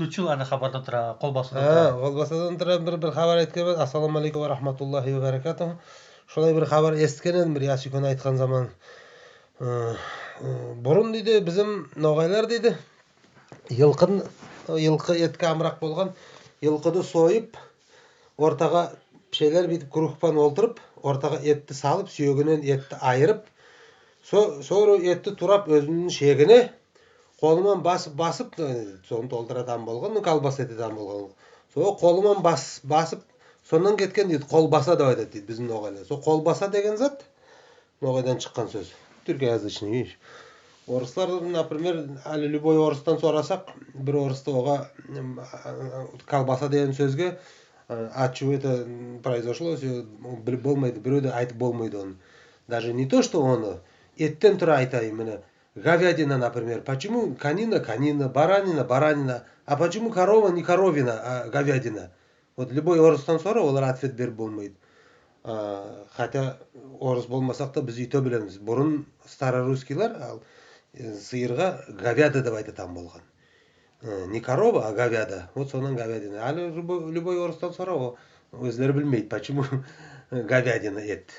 включил аны хабардан тұра, қол басудан тұра. Қол басудан тұра бір хабар еткенбіз. Ассаламу алейкум ва рахматуллахи ва баракатуху. Шолай бір хабар есткен едім, бір Ясикон айтқан заман. Бұрын дейді, біздің ноғайлар дейді, йылқы етке амырақ болған, йылқыды сойып, ортаға пішелер бітіп күрікпен олтырып, ортаға етті салып, сүйегінен етті айырып, sonra етті турап өзінің шегіне қолымен басып, соны толтырадан болған, колбас етеден болған. Сол қолымен басып, сонан кеткен дейді, қолбаса деп айтады дейді біздің ноғайлар. Сол қолбаса деген зат ноғайдан шыққан сөз. Түркиязычный. Орыстар, например, әлі любой орыстан сорасақ, бір орысты оға колбаса деген сөзге от чего это произошло, болмайды, біреуде айтып болмайды оны. Даже не то, что оны, еттен тұра айта именно. Говядина, например. Почему конина, баранина, а почему корова не коровина, а говядина? Вот любой орыстан сора, олар ответ беріп болмайды. Хотя орыс болмасақ та біз үйте білеміз. Бұрын старорусскийлар сиырға говяда деп айтатан болған. Не корова, а говяда. Вот сонан говядина. Әлі любой орыстан сора, өзлері білмейді, почему говядина ет.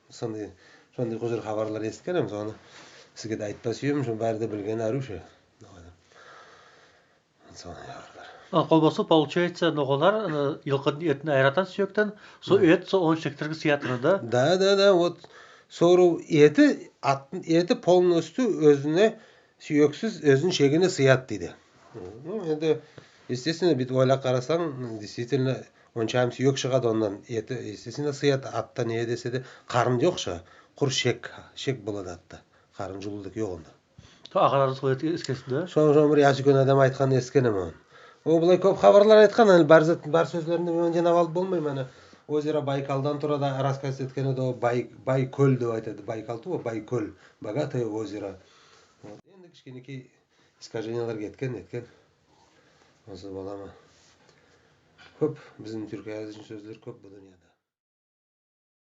Сондай құзыр хабарлар естігенім, соны сізге де айтпас ем, бәрі де білген әруше. Сондай хабарлар. Қолбасы, получается, ноғалар йылқыдың етін айратан сүйектен, сол ет сол он шектерге сиятыны да? Да, вот сору еті полностью өзіне сүйексіз, өзінің шегіне сият дейді. Енді, естественно, бит ойлап қарасаң, действительно, оншам сүйек шығады ондан. Еті, естественно, сият атта не десе де, қарын жоқ шыға. Құр шек болады атта. Қарын жұлдық жоқ онда. Ағаларды сол еті ескесін да? Соң бір Ясикон адам айтқан ескенім оны. Бұлай көп хабарлар айтқан, бар сөздерінде мен жинап алып болмаймын. Озеро Байкалдан тұрада рассказ еткен еді, Байкөл деп айтады. Байкал туы, Байкөл. Богатое озеро. Енді кішкенекей искажениялар кеткен. Осы балама. Көп, біздің түркі сөздер көп бұл дүнияда.